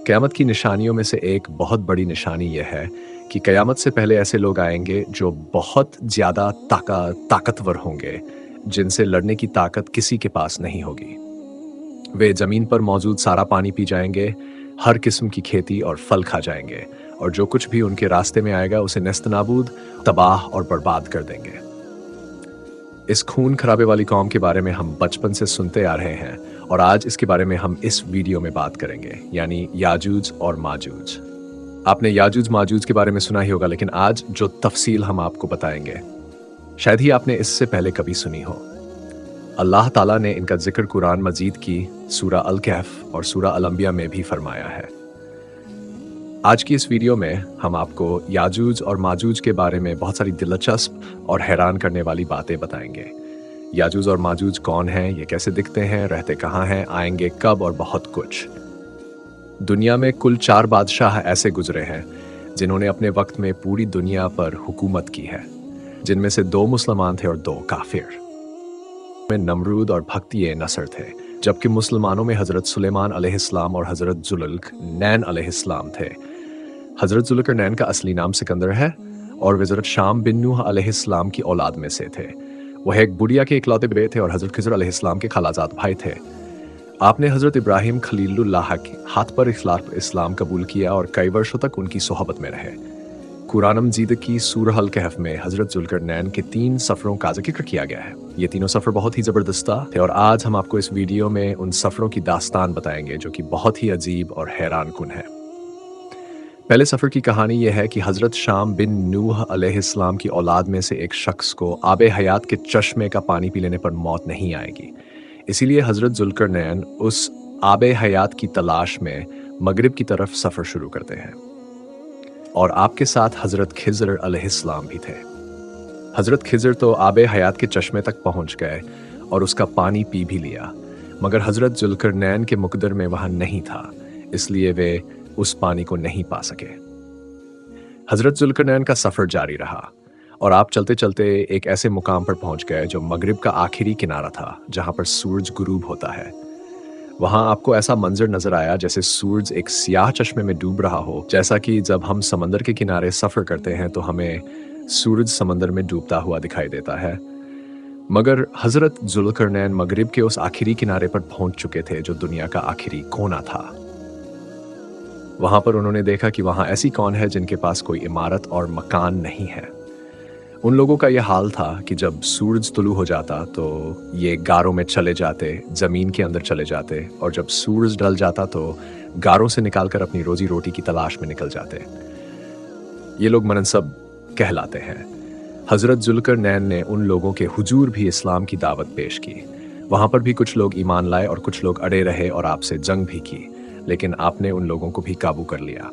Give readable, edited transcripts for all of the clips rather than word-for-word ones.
क़यामत की निशानियों में से एक बहुत बड़ी निशानी यह है कि क़यामत से पहले ऐसे लोग आएंगे जो बहुत ज़्यादा ताकतवर होंगे, जिनसे लड़ने की ताकत किसी के पास नहीं होगी। वे ज़मीन पर मौजूद सारा पानी पी जाएंगे, हर किस्म की खेती और फल खा जाएंगे, और जो कुछ भी उनके रास्ते में आएगा उसे नेस्तनाबूद, तबाह और बर्बाद कर देंगे। इस खून खराबे वाली कौम के बारे में हम बचपन से सुनते आ रहे हैं, और आज इसके बारे में हम इस वीडियो में बात करेंगे, यानी याजूज और माजूज। आपने याजूज माजूज के बारे में सुना ही होगा, लेकिन आज जो तफसील हम आपको बताएंगे शायद ही आपने इससे पहले कभी सुनी हो। अल्लाह ताला ने इनका जिक्र कुरान मजीद की सूरा अल कहफ और सूरा अल अंबिया में भी फरमाया है। आज की इस वीडियो में हम आपको याजूज और माजूज के बारे में बहुत सारी दिलचस्प और हैरान करने वाली बातें बताएंगे। याजूज और माजूज कौन हैं, ये कैसे दिखते हैं, रहते कहाँ हैं, आएंगे कब, और बहुत कुछ। दुनिया में कुल 4 बादशाह ऐसे गुजरे हैं जिन्होंने अपने वक्त में पूरी दुनिया पर हुकूमत की है, जिनमें से 2 मुसलमान थे और 2 काफिर। में नमरूद और भक्ति नसर थे, जबकि मुसलमानों में हज़रत सुलेमान अलैहिस्सलाम और हज़रत जुल्करनैन अलैहिस्सलाम थे। हज़रत जुल्करनैन का असली नाम सिकंदर है और वे हज़रत शाम बिन नूह अलैहिस्सलाम की औलाद में से थे। वह एक बुढ़िया के इकलौते बेटे थे और हज़रत खिज़र अलैहिस्सलाम के खालाजाद भाई थे। आपने हज़रत इब्राहिम खलीलुल्लाह के हाथ पर इस्लाम कबूल किया और कई वर्षों तक उनकी सोहबत में रहे। कुरान मजीद की सूरह अल कहफ में हज़रत जुल्करनैन के 3 सफ़रों का जिक्र किया गया है। ये तीनों सफ़र बहुत ही ज़बरदस्त थे और आज हम आपको इस वीडियो में उन सफ़रों की दास्तान बताएंगे जो कि बहुत ही अजीब और हैरान कुन है। पहले सफ़र की कहानी यह है कि हज़रत शाम बिन नूह अलैहिस्सलाम की औलाद में से एक शख्स को आबे हयात के चश्मे का पानी पी लेने पर मौत नहीं आएगी, इसीलिए हज़रत जुल्करनैन उस आबे हयात की तलाश में मगरिब की तरफ सफ़र शुरू करते हैं, और आपके साथ हज़रत खिज़र अलैहिस्सलाम भी थे। हज़रत खिज़र तो आबे हयात के चश्मे तक पहुंच गए और उसका पानी पी भी लिया, मगर हज़रत जुल्करनैन के मुक़द्दर में वहाँ नहीं था, इसलिए वे उस पानी को नहीं पा सके। हज़रत जुल्करनैन का सफ़र जारी रहा और आप चलते चलते एक ऐसे मुकाम पर पहुंच गए जो मगरिब का आखिरी किनारा था, जहाँ पर सूरज गुरूब होता है। वहाँ आपको ऐसा मंजर नजर आया जैसे सूरज एक सियाह चश्मे में डूब रहा हो, जैसा कि जब हम समंदर के किनारे सफ़र करते हैं तो हमें सूरज समंदर में डूबता हुआ दिखाई देता है। मगर हज़रत जुल्करनैन मगरिब के उस आखिरी किनारे पर पहुंच चुके थे जो दुनिया का आखिरी कोना था। वहाँ पर उन्होंने देखा कि वहाँ ऐसी कौन है जिनके पास कोई इमारत और मकान नहीं है। उन लोगों का यह हाल था कि जब सूरज तुलू हो जाता तो ये गारों में चले जाते, ज़मीन के अंदर चले जाते, और जब सूरज ढल जाता तो गारों से निकालकर अपनी रोजी रोटी की तलाश में निकल जाते। ये लोग मनसब कहलाते हैं। हज़रत जुल्करनैन ने उन लोगों के हुजूर भी इस्लाम की दावत पेश की। वहाँ पर भी कुछ लोग ईमान लाए और कुछ लोग अड़े रहे और आपसे जंग भी की, लेकिन आपने उन लोगों को भी काबू कर लिया।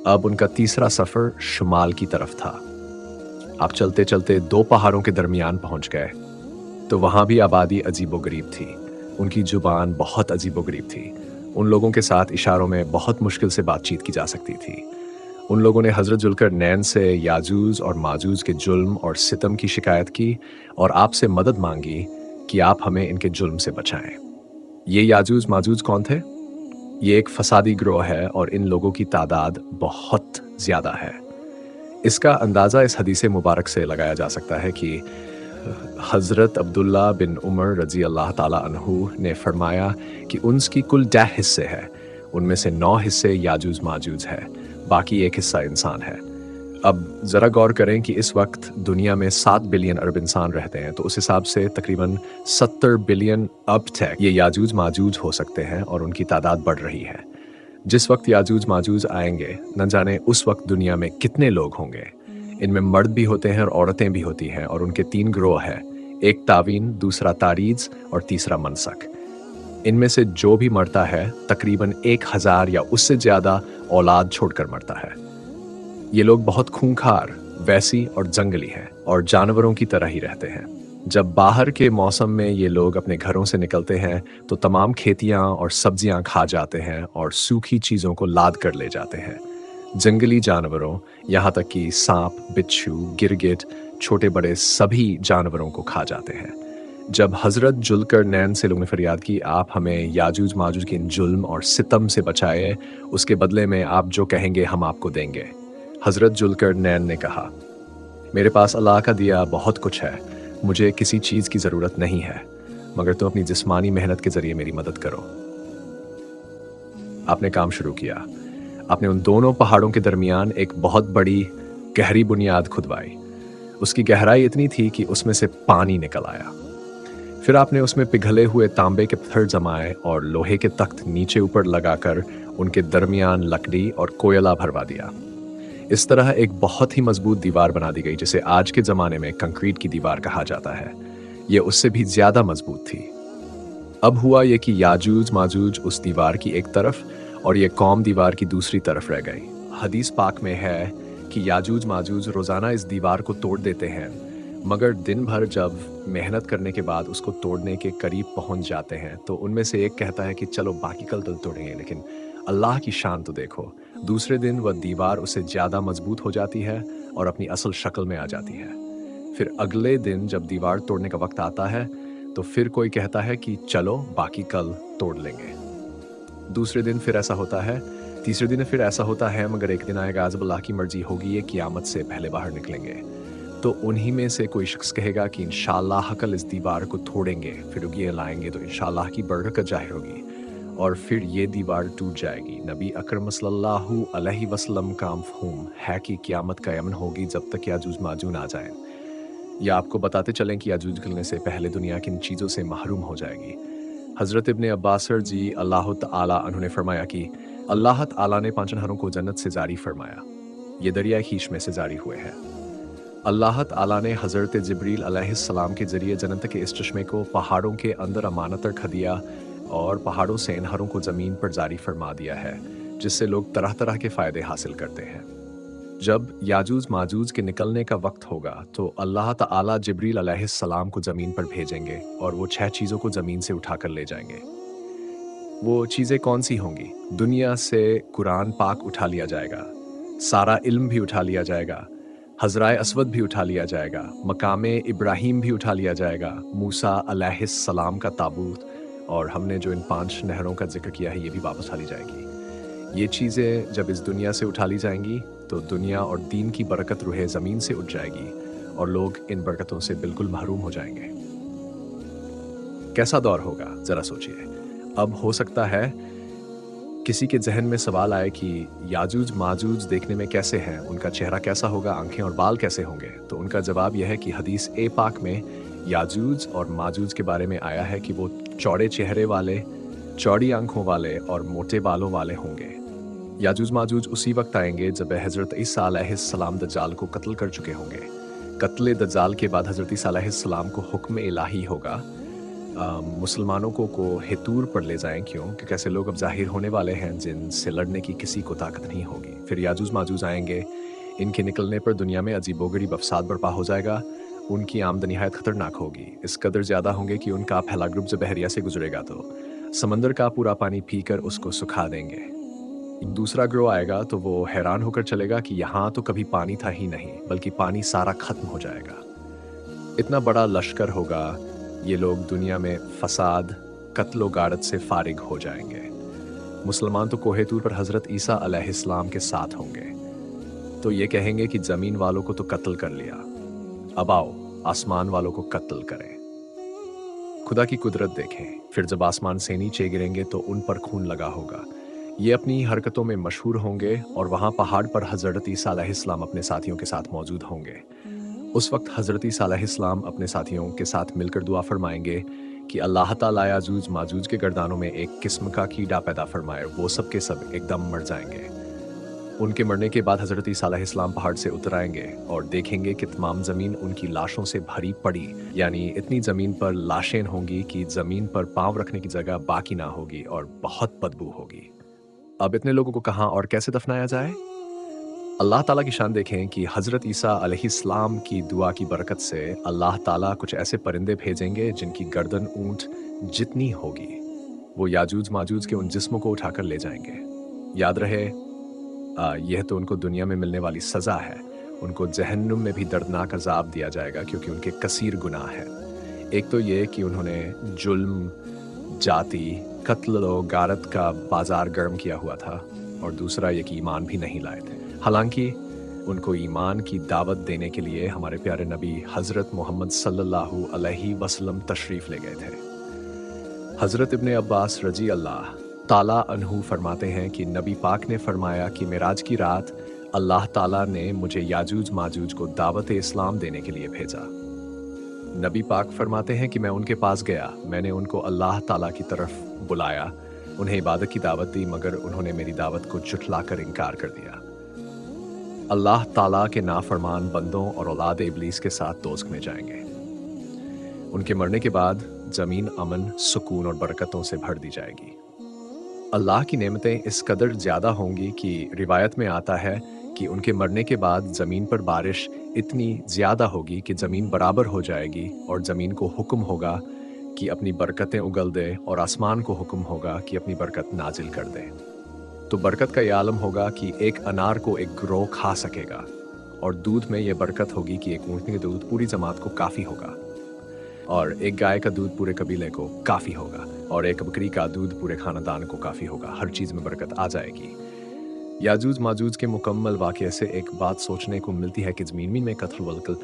अब उनका तीसरा सफ़र शुमाल की तरफ था। आप चलते चलते 2 पहाड़ों के दरमियान पहुंच गए तो वहां भी आबादी अजीबोगरीब थी। उनकी जुबान बहुत अजीबोगरीब थी। उन लोगों के साथ इशारों में बहुत मुश्किल से बातचीत की जा सकती थी। उन लोगों ने हज़रत जुल्करनैन से याजूज और माजूज के जुल्म और सितम की शिकायत की और आपसे मदद मांगी कि आप हमें इनके जुल्म से बचाएं। ये याजूज माजूज कौन थे? ये एक फसादी गिरोह है और इन लोगों की तादाद बहुत ज़्यादा है। इसका अंदाज़ा इस हदीस मुबारक से लगाया जा सकता है कि हज़रत अब्दुल्ला बिन उमर रज़ी अल्लाह ताला अन्हु ने फरमाया कि उनकी कुल 10 हिस्से हैं, उनमें से 9 हिस्से याजूज माजूज है, बाकी 1 हिस्सा इंसान है। अब ज़रा गौर करें कि इस वक्त दुनिया में 7 बिलियन अरब इंसान रहते हैं, तो उस हिसाब से तकरीबन 70 बिलियन अब तक ये याजूज माजूज हो सकते हैं और उनकी तादाद बढ़ रही है। जिस वक्त याजूज माजूज आएंगे, न जाने उस वक्त दुनिया में कितने लोग होंगे। इनमें मर्द भी होते हैं और औरतें भी होती हैं, और उनके 3 गिरोह हैं, एक तावीन, दूसरा तारीज और तीसरा मनसक। इनमें से जो भी मरता है तकरीबन 1000 या उससे ज़्यादा औलाद छोड़कर मरता है। ये लोग बहुत खूंखार, वैसी और जंगली हैं और जानवरों की तरह ही रहते हैं। जब बाहर के मौसम में ये लोग अपने घरों से निकलते हैं तो तमाम खेतियां और सब्जियां खा जाते हैं और सूखी चीज़ों को लाद कर ले जाते हैं। जंगली जानवरों, यहाँ तक कि सांप, बिच्छू, गिरगिट, छोटे बड़े सभी जानवरों को खा जाते हैं। जब हज़रत जुल्करनैन से लोगों ने फरियाद की, आप हमें याजूज माजूज के इन जुल्म और सितम से बचाए, उसके बदले में आप जो कहेंगे हम आपको देंगे। हज़रत जुल्करनैन ने कहा, मेरे पास अल्लाह का दिया बहुत कुछ है, मुझे किसी चीज़ की ज़रूरत नहीं है, मगर तुम अपनी जिस्मानी मेहनत के ज़रिए मेरी मदद करो। आपने काम शुरू किया। आपने उन दोनों पहाड़ों के दरमियान एक बहुत बड़ी गहरी बुनियाद खुदवाई। उसकी गहराई इतनी थी कि उसमें से पानी निकल आया। फिर आपने उसमें पिघले हुए तांबे के पत्थर जमाए और लोहे के तख्त नीचे ऊपर लगाकर उनके दरमियान लकड़ी और कोयला भरवा दिया। इस तरह एक बहुत ही मजबूत दीवार बना दी गई, जिसे आज के ज़माने में कंक्रीट की दीवार कहा जाता है। ये उससे भी ज़्यादा मजबूत थी। अब हुआ ये कि याजूज माजूज उस दीवार की एक तरफ और ये कौम दीवार की दूसरी तरफ रह गई। हदीस पाक में है कि याजूज माजूज रोज़ाना इस दीवार को तोड़ देते हैं, मगर दिन भर जब मेहनत करने के बाद उसको तोड़ने के करीब पहुंच जाते हैं तो उनमें से एक कहता है कि चलो बाकी कल तो तोड़ेंगे, लेकिन अल्लाह की शान तो देखो, दूसरे दिन वह दीवार उससे ज़्यादा मजबूत हो जाती है और अपनी असल शक्ल में आ जाती है। फिर अगले दिन जब दीवार तोड़ने का वक्त आता है तो फिर कोई कहता है कि चलो बाकी कल तोड़ लेंगे। दूसरे दिन फिर ऐसा होता है, तीसरे दिन फिर ऐसा होता है, मगर एक दिन आएगा जब अल्लाह की मर्जी होगी ये क़यामत से पहले बाहर निकलेंगे। तो उन्हीं में से कोई शख्स कहेगा कि इंशाअल्लाह कल इस दीवार को तोड़ेंगे, फिर ये लाएंगे तो इंशाअल्लाह की बरकत जाहिर होगी और फिर ये दीवार टूट जाएगी। नबी अकरम सल्लल्लाहु अलैहि वसल्लम का मफ़हूम है कि क़यामत कायम होगी जब तक याजूज माजूज आ जाएं। या आपको बताते चलें कि याजूज निकलने से पहले दुनिया किन चीज़ों से महरूम हो जाएगी। हज़रत इब्ने अब्बास जी अल्लाह ताला अन्हु ने फरमाया कि अल्लाह ताला ने 5 नहरों को जन्नत से जारी फरमाया, ये दरिया खीश में से जारी हुए हैं। अल्लाह ताला ने हज़रत जिब्रील अलैहिस्सलाम के ज़रिए जन्नत के इस चश्मे को पहाड़ों के अंदर अमानत रख दिया और पहाड़ों से नहरों को ज़मीन पर जारी फरमा दिया है, जिससे लोग तरह तरह के फ़ायदे हासिल करते हैं। जब याजूज माजूज के निकलने का वक्त होगा तो अल्लाह ताला जिब्रील अलैहिस्सलाम को ज़मीन पर भेजेंगे और वो 6 चीज़ों को ज़मीन से उठाकर ले जाएंगे। वो चीज़ें कौन सी होंगी? दुनिया से कुरान पाक उठा लिया जाएगा, सारा इल्म भी उठा लिया जाएगा, हज़राए अस्वद भी उठा लिया जाएगा, मकामे इब्राहीम भी उठा लिया जाएगा, मूसा अलैहिस्सलाम का ताबूत, और हमने जो इन 5 नहरों का जिक्र किया है ये भी वापस उठा ली जाएगी। ये चीज़ें जब इस दुनिया से उठा ली जाएंगी तो दुनिया और दीन की बरकत रूहे ज़मीन से उठ जाएगी और लोग इन बरकतों से बिल्कुल महरूम हो जाएंगे। कैसा दौर होगा ज़रा सोचिए। अब हो सकता है किसी के जहन में सवाल आए कि याजूज माजूज देखने में कैसे हैं, उनका चेहरा कैसा होगा, आंखें और बाल कैसे होंगे? तो उनका जवाब यह है कि हदीस ए पाक में याजूज और माजूज के बारे में आया है कि वो चौड़े चेहरे वाले, चौड़ी आंखों वाले और मोटे बालों वाले होंगे। याजूज माजूज उसी वक्त आएंगे जब हज़रत ईसा अलैहिस्सलाम दज्जाल को कत्ल कर चुके होंगे। कत्ल दज्जाल के बाद हज़रत ईसा अलैहिस्सलाम को हुक्म इलाही होगा मुसलमानों को हितूर पर ले जाएं, क्यों? क्योंकि ऐसे लोग अब जाहिर होने वाले हैं जिनसे लड़ने की किसी को ताकत नहीं होगी। फिर याजूज माजूज आएंगे, इनके निकलने पर दुनिया में अजीबोगरीब अफसाद बर्पा हो जाएगा, उनकी आमद निहायत खतरनाक होगी, इस कदर ज़्यादा होंगे कि उनका पहला ग्रुप जब बहरिया से गुजरेगा तो समंदर का पूरा पानी पीकर उसको सुखा देंगे। दूसरा ग्रोह आएगा तो वो हैरान होकर चलेगा कि यहाँ तो कभी पानी था ही नहीं, बल्कि पानी सारा खत्म हो जाएगा। इतना बड़ा लश्कर होगा, ये लोग दुनिया में फसाद, कत्लो गारत से फारिग हो जाएंगे। मुसलमान तो कोहे तूर पर हज़रत ईसा अलैहिस्सलाम के साथ होंगे, तो ये कहेंगे कि ज़मीन वालों को तो कत्ल कर लिया, अब आओ आसमान वालों को कत्ल करें। खुदा की कुदरत देखें। फिर जब आसमान से नीचे गिरेंगे तो उन पर खून लगा होगा। ये अपनी हरकतों में मशहूर होंगे और वहाँ पहाड़ पर हज़रत ईसा अलैहिस्सलाम अपने साथियों के साथ मौजूद होंगे। उस वक्त हज़रत ईसा अलैहिस्सलाम अपने साथियों के साथ मिलकर दुआ फरमाएंगे कि अल्लाह ताला याजूज माजूज के गर्दानों में एक किस्म का कीड़ा पैदा फरमाए, वो सब के सब एकदम मर जाएंगे। उनके मरने के बाद हज़रत ईसा अलैहिस्सलाम पहाड़ से उतर आएंगे और देखेंगे कि तमाम ज़मीन उनकी लाशों से भरी पड़ी, यानी इतनी ज़मीन पर लाशें होंगी कि ज़मीन पर पाँव रखने की जगह बाकी ना होगी और बहुत बदबू होगी। अब इतने लोगों को कहाँ और कैसे दफनाया जाए? अल्लाह ताला की शान देखें कि हज़रत ईसा अलैहिस्सलाम की दुआ की बरकत से अल्लाह ताला कुछ ऐसे परिंदे भेजेंगे जिनकी गर्दन ऊंट जितनी होगी, वो याजूज माजूज के उन जिस्मों को उठाकर ले जाएंगे। याद रहे, यह तो उनको दुनिया में मिलने वाली सज़ा है, उनको जहन्नुम में भी दर्दनाक अजाब दिया जाएगा क्योंकि उनके कसीर गुनाह हैं। एक तो ये कि उन्होंने जुल्म, जाति, कत्ल और गारत का बाजार गर्म किया हुआ था, और दूसरा ये कि ईमान भी नहीं लाए थे। हालांकि उनको ईमान की दावत देने के लिए हमारे प्यारे नबी हज़रत मोहम्मद सल्लल्लाहु अलैहि वसल्लम तशरीफ़ ले गए थे। हज़रत इब्ने अब्बास रजी अल्लाह ताला अन्हु फरमाते हैं कि नबी पाक ने फरमाया कि मेराज की रात अल्लाह ताला ने मुझे याजूज माजूज को दावत इस्लाम देने के लिए भेजा। नबी पाक फरमाते हैं कि मैं उनके पास गया, मैंने उनको अल्लाह ताला की तरफ बुलाया, उन्हें इबादत की दावत दी, मगर उन्होंने मेरी दावत को झुठलाकर इनकार कर दिया। अल्लाह ताला के नाफरमान बंदों और औलाद इब्लीस के साथ दोज़ख में जाएंगे। उनके मरने के बाद ज़मीन अमन, सुकून और बरकतों से भर दी जाएगी। अल्लाह की नेमतें इस कदर ज़्यादा होंगी कि रिवायत में आता है कि उनके मरने के बाद ज़मीन पर बारिश इतनी ज़्यादा होगी कि ज़मीन बराबर हो जाएगी, और ज़मीन को हुक्म होगा कि अपनी बरकतें उगल दे, और आसमान को हुक्म होगा कि अपनी बरकत नाजिल कर दे। तो बरकत का ये आलम होगा कि एक अनार को एक गिरोह खा सकेगा, और दूध में ये बरकत होगी कि एक ऊँटनी का दूध पूरी जमात को काफ़ी होगा, और एक गाय का दूध पूरे कबीले को काफ़ी होगा, और एक बकरी का दूध पूरे खानदान को काफ़ी होगा। हर चीज़ में बरकत आ जाएगी। याजूज माजूज के मुकम्मल वाक़े से एक बात सोचने को मिलती है कि ज़मीन में कत्ल वल्कल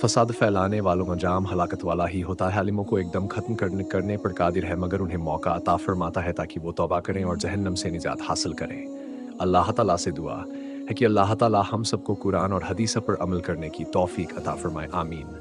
फसाद फैलाने वालों का अंजाम हलाकत वाला ही होता है। हालिमों को एकदम ख़त्म करने पर कादिर है, मगर उन्हें मौका अता फरमाता है ताकि वो तौबा करें और जहन्नम से निजात हासिल करें। अल्लाह ताला से दुआ है कि अल्लाह ताला हम सबको कुरान और हदीस पर अमल करने की तौफ़ीक अता फरमाए। आमीन।